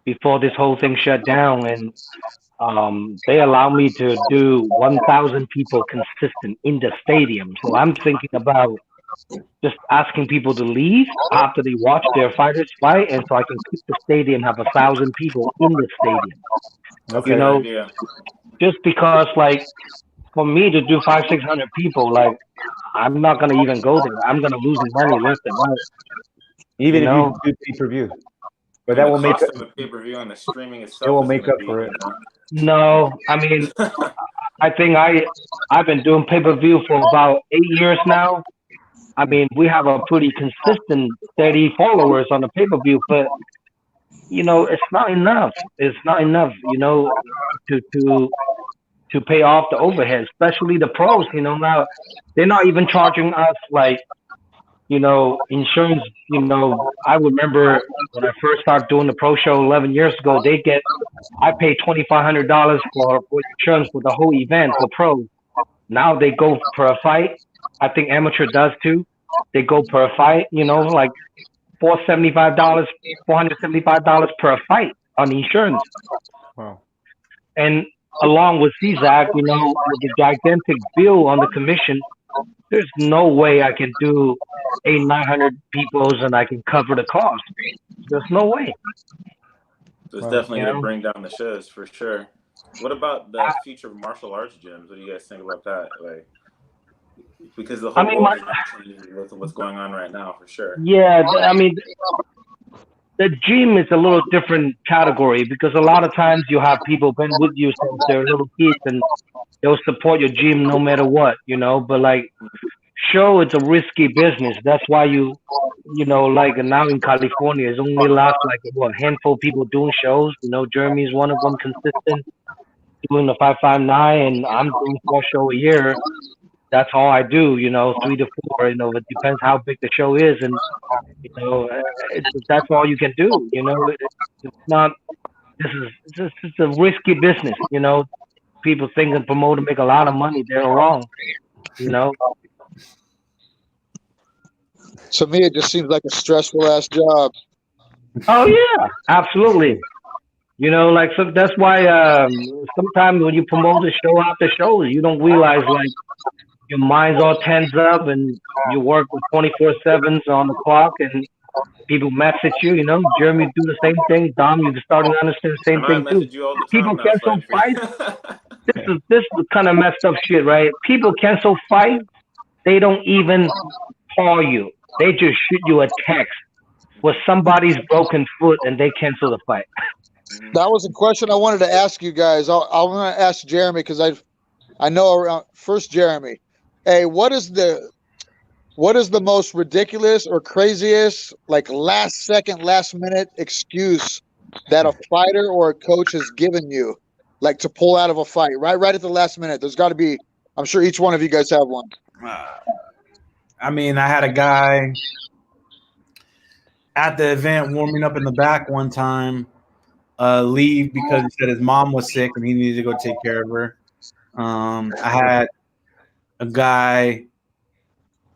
before this whole thing shut down, and they allow me to do 1,000 people consistent in the stadium. So I'm thinking about just asking people to leave after they watch their fighters fight, and so I can keep the stadium, have 1,000 people in the stadium. Okay. You know, just because like for me to do 500-600 people, like I'm not gonna even go there. I'm gonna lose money left and right. Even if you do pay-per-view, but that will make up the pay-per-view and the streaming itself. It will make up for it. No, I mean, I think I've been doing pay-per-view for about 8 years now. I mean, we have a pretty consistent, steady followers on the pay-per-view, but you know, it's not enough. It's not enough, you know, to pay off the overhead, especially the pros. You know, now they're not even charging us like, you know, insurance. You know, I remember when I first started doing the pro show 11 years ago, I paid $2,500 for insurance for the whole event for pros. Now they go per fight. I think amateur does too. They go per fight, you know, like $475 per fight on insurance. Wow. And along with CZAC, you know, with the gigantic bill on the commission, there's no way I can do 800-900 peoples and I can cover the cost. There's no way. So it's definitely going to bring down the shows for sure. What about the future of martial arts gyms? What do you guys think about that? Like, because the whole world is changing with what's going on right now, for sure. Yeah, I mean, the gym is a little different category because a lot of times you have people been with you since they're little kids and they'll support your gym no matter what, you know. But like, show it's a risky business. That's why you know, like now in California, it's only last like a handful of people doing shows. You know, Jeremy's one of them, consistent, doing the 559, and I'm doing 4 shows a year. That's all I do, you know, 3 to 4. You know, it depends how big the show is, and you know, that's all you can do. You know, it's not. This is a risky business. You know, people think a promoter make a lot of money. They're wrong. You know. To me, it just seems like a stressful ass job. Oh yeah, absolutely. You know, like so that's why sometimes when you promote the show after shows, you don't realize like your mind's all tense up and you work with 24/7s on the clock and people message you. You know, Jeremy do the same thing. Dom, you're starting to understand the same I thing too. message you all the time. People when I was cancel fighting fights. This is kind of messed up shit, right? People cancel fights. They don't even call you. They just shoot you a text with somebody's broken foot and they cancel the fight. That was a question I wanted to ask you guys. I'm going to ask Jeremy because I know around first Jeremy. Hey, what is the most ridiculous or craziest like last minute excuse that a fighter or a coach has given you, like to pull out of a fight right at the last minute? There's got to be. I'm sure each one of you guys have one. I mean, I had a guy at the event warming up in the back one time leave because he said his mom was sick and he needed to go take care of her. I had a guy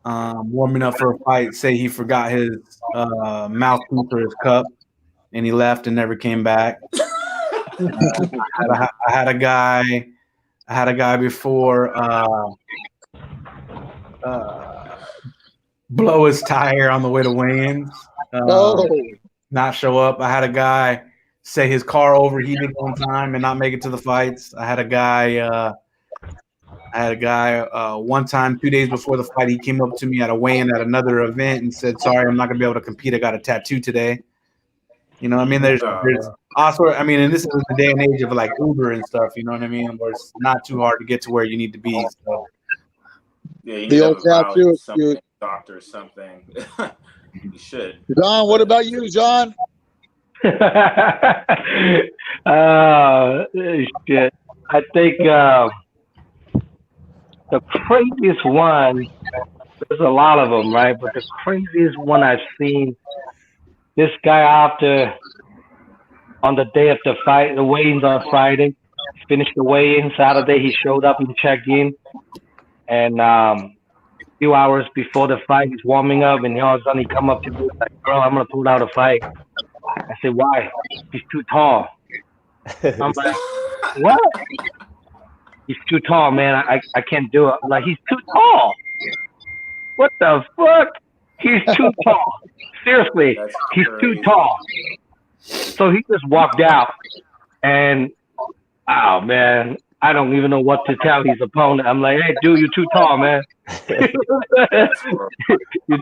warming up for a fight say he forgot his mouthpiece for his cup and he left and never came back. I had a guy before blow his tire on the way to weigh-ins, not show up. I had a guy say his car overheated one time and not make it to the fights. I had a guy one time 2 days before the fight. He came up to me at a weigh-in at another event and said, "Sorry, I'm not gonna be able to compete. I got a tattoo today." You know what I mean? There's also, I mean, and this is the day and age of like Uber and stuff. You know what I mean? Where it's not too hard to get to where you need to be. So. Yeah, you the need old tattoo, something, doctor, or something. You should. John, what about you, John? Shit. I think the craziest one. There's a lot of them, right? But the craziest one I've seen. This guy after on the day of the fight, the weigh-ins on Friday, finished the weigh-in. Saturday he showed up and checked in. And a few hours before the fight, he's warming up, and all of a sudden he come up to me like, "Bro, I'm gonna pull out a fight." I said, "Why?" "He's too tall." I'm like, "What?" "He's too tall, man. I can't do it." I'm like, "He's too tall." What the fuck? He's too tall. Seriously, he's too tall. So he just walked out, and oh man, I don't even know what to tell his opponent. I'm like, "Hey, dude, you're too tall, man." You're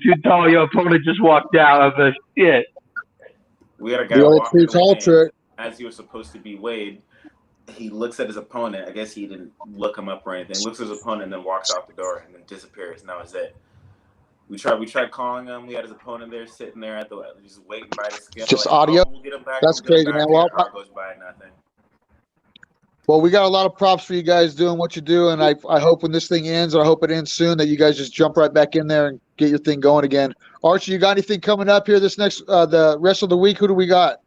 too tall. Your opponent just walked out. I was like, "Shit." We had a guy the old too tall trick. As he was supposed to be weighed. He looks at his opponent. I guess he didn't look him up or anything. Looks at his opponent and then walks out the door and then disappears. And that was it. We tried calling him. We had his opponent there, sitting there at the just waiting by the scale. Just like, audio. We'll get him back. That's crazy, man. Well, goes by nothing. Well, we got a lot of props for you guys doing what you do, and I hope when this thing ends, and I hope it ends soon, that you guys just jump right back in there and get your thing going again. Archie, you got anything coming up here this next the rest of the week? Who do we got?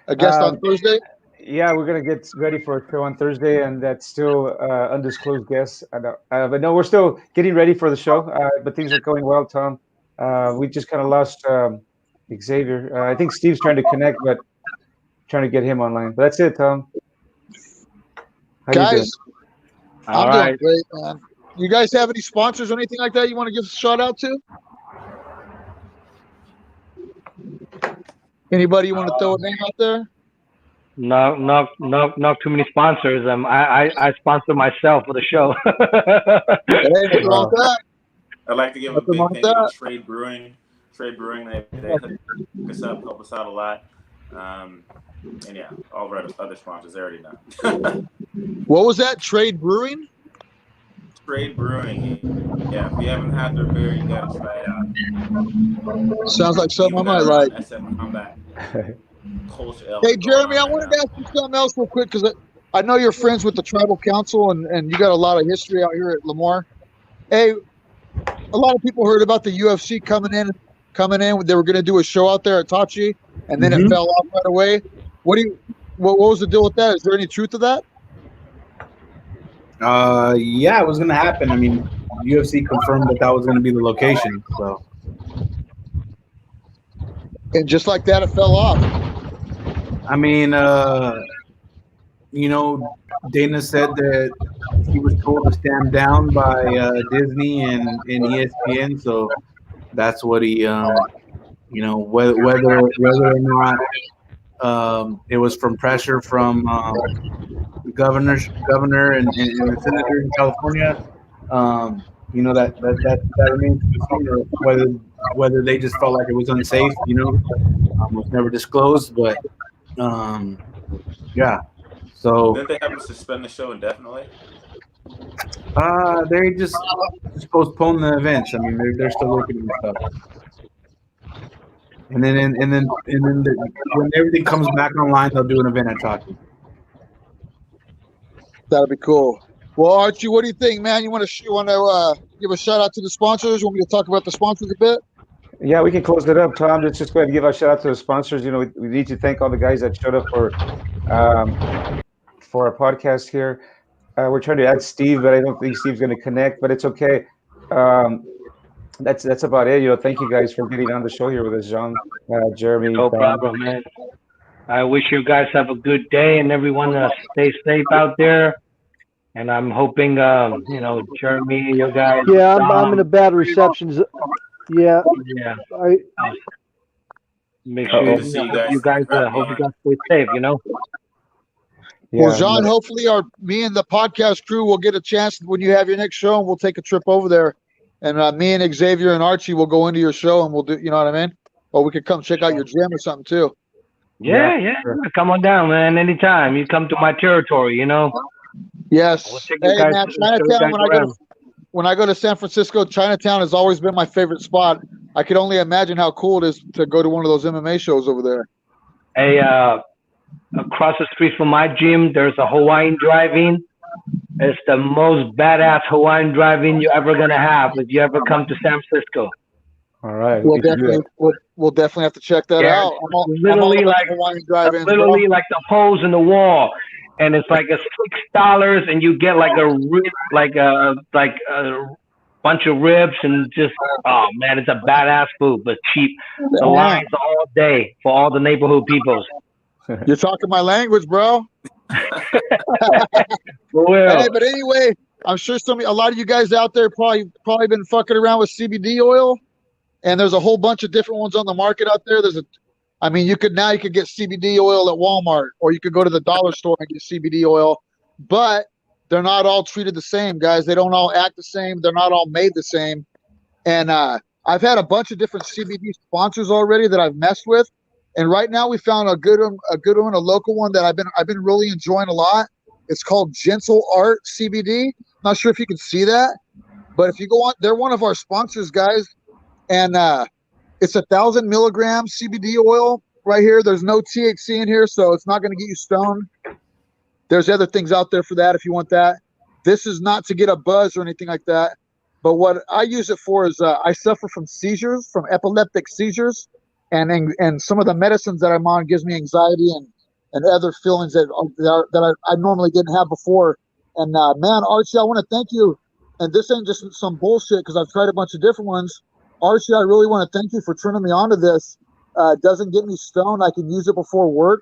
A guest on Thursday? Yeah, we're gonna get ready for a show on Thursday, and that's still undisclosed guests. But no, we're still getting ready for the show. But things are going well, Tom. We just kind of lost Xavier. I think Steve's trying to connect, but trying to get him online. But that's it, Tom. How guys, I'm doing right. great, man. You guys have any sponsors or anything like that you want to give a shout out to? Anybody you want to throw a name out there? No, not too many sponsors. I sponsor myself for the show. Hey, what's wrong with that? I'd like to give a big thank you to Trade Brewing. Trade Brewing, they hook us up, help us out a lot. And yeah, all of our other sponsors, they already know. What was that? Trade Brewing? Trade Brewing. Yeah, if you haven't had their beer, you gotta try it out. Sounds like something I might like. SF Combat. Hey, Jeremy, I wanted to ask you something else real quick because I know you're friends with the Tribal Council and you got a lot of history out here at Lamar. Hey, a lot of people heard about the UFC coming in. They were going to do a show out there at Tachi, and then it fell off right away. What was the deal with that? Is there any truth to that? Yeah, it was going to happen. I mean, UFC confirmed that was going to be the location. So, and just like that, it fell off. I mean, you know, Dana said that he was told to stand down by Disney and ESPN, so that's what he, you know, whether or not it was from pressure from the governor and the senator in California. You know, that remains to be seen, or whether they just felt like it was unsafe. You know, was never disclosed, but yeah. So Didn't they have to suspend the show indefinitely? they just postpone the events. I mean, they're still working on stuff. And then when everything comes back online, they'll do an event at Talkie. That'll be cool. Well, Archie, what do you think, man? You want to give a shout out to the sponsors? You want me to talk about the sponsors a bit? Yeah, we can close it up, Tom. Let's just go ahead and give a shout out to the sponsors. You know, we need to thank all the guys that showed up for our podcast here. We're trying to add Steve, but I don't think Steve's going to connect. But it's okay. That's about it. You know, thank you guys for getting on the show here with us, Zhong, Jeremy. No problem, man. I wish you guys have a good day and everyone stay safe out there. And I'm hoping, you know, Jeremy, you guys. Yeah, I'm in a bad reception. Yeah. Yeah. Make Hope sure to see you guys hope you guys stay safe, you know? Yeah, Well, John, hopefully me and the podcast crew will get a chance when you have your next show, and we'll take a trip over there. And me and Xavier and Archie will go into your show, and we'll do, you know what I mean? Or we could come check out your gym or something too. Yeah. Sure. Come on down, man. Anytime. You come to my territory, you know? Yes. We'll take Hey, you guys man, to Chinatown, when I go to San Francisco, Chinatown has always been my favorite spot. I could only imagine how cool it is to go to one of those MMA shows over there. Hey, across the street from my gym, there's a Hawaiian drive-in. It's the most badass Hawaiian drive-in you're ever gonna have if you ever come to San Francisco. all right. We'll definitely have to check that out. Literally like the holes in the wall, and it's like $6, and you get like a bunch of ribs and just man, it's a badass food, but cheap. The lines all day for all the neighborhood peoples. You're talking my language, bro. Well, Hey, but anyway, I'm sure a lot of you guys out there probably been fucking around with CBD oil, and there's a whole bunch of different ones on the market out there. You could get CBD oil at Walmart, or you could go to the dollar store and get CBD oil, but they're not all treated the same, guys. They don't all act the same. They're not all made the same. And I've had a bunch of different CBD sponsors already that I've messed with. And right now we found a good one, a local one that I've been really enjoying a lot. It's called Gentle Art CBD. Not sure if you can see that, but if you go on, they're one of our sponsors, guys. And it's 1,000 milligrams CBD oil right here. There's no THC in here, so it's not going to get you stoned. There's other things out there for that if you want that. This is not to get a buzz or anything like that. But what I use it for is I suffer from seizures, from epileptic seizures. And some of the medicines that I'm on gives me anxiety and other feelings that I normally didn't have before. And man, Archie, I want to thank you. And this ain't just some bullshit because I've tried a bunch of different ones. Archie, I really want to thank you for turning me on to this. It doesn't get me stoned. I can use it before work.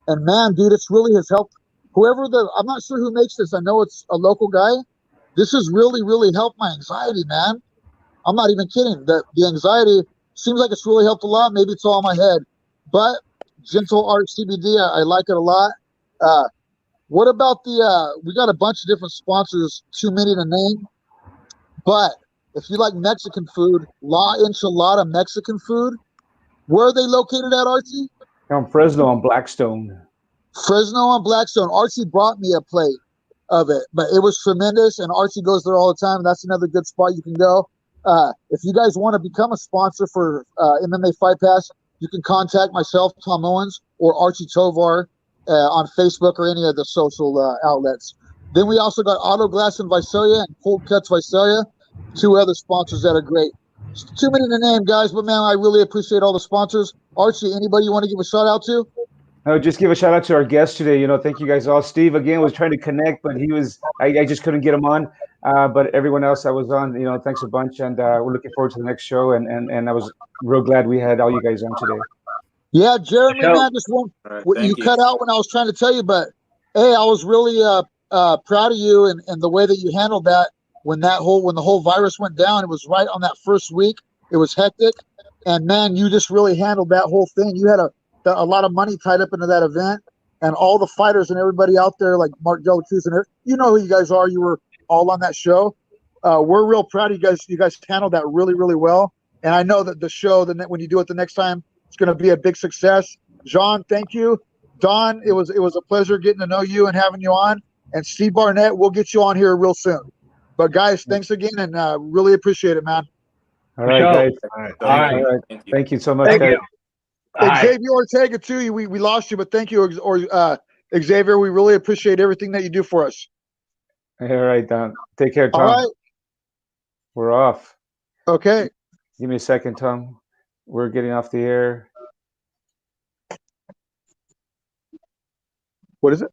And man, dude, it's really has helped. I'm not sure who makes this. I know it's a local guy. This has really, really helped my anxiety, man. I'm not even kidding. The anxiety seems like it's really helped a lot. Maybe it's all in my head. But Gentle Art CBD, I like it a lot. What about we got a bunch of different sponsors, too many to name. But if you like Mexican food, La Enchilada Mexican food, where are they located at, Archie? On Fresno on Blackstone. Fresno on Blackstone. Archie brought me a plate of it, but it was tremendous, and Archie goes there all the time. That's another good spot you can go. If you guys want to become a sponsor for MMA Fight Pass, you can contact myself, Tom Owens, or Archie Tovar on Facebook or any of the social outlets. Then we also got Auto Glass in Visalia and Cold Cuts Visalia, two other sponsors that are great. Too many to name, guys, but man, I really appreciate all the sponsors. Archie, anybody you want to give a shout out to? I would just give a shout out to our guest today. You know, thank you guys all. Steve again was trying to connect, but I just couldn't get him on. But everyone else I was on, you know, thanks a bunch, and we're looking forward to the next show. And I was real glad we had all you guys on today. Yeah, Jeremy, man, just one. Right, You cut out when I was trying to tell you, but Hey, I was really proud of you and the way that you handled that when the whole virus went down. It was right on that first week. It was hectic, and man, you just really handled that whole thing. You had a lot of money tied up into that event, and all the fighters and everybody out there, like Mark Delacruz and you know who you guys are. You were all on that show. We're real proud of you guys. You guys handled that really, really well, and I know that the show, when you do it the next time, it's going to be a big success. John, thank you. Don, it was a pleasure getting to know you and having you on. And Steve Barnette, we'll get you on here real soon. But guys, thanks again, and really appreciate it, man. All right, guys. All right. Thank you so much, guys. Xavier Ortega too. We lost you, but thank you, Xavier. We really appreciate everything that you do for us. All right, Don. Take care, Tom. All right. We're off. Okay. Give me a second, Tom. We're getting off the air. What is it?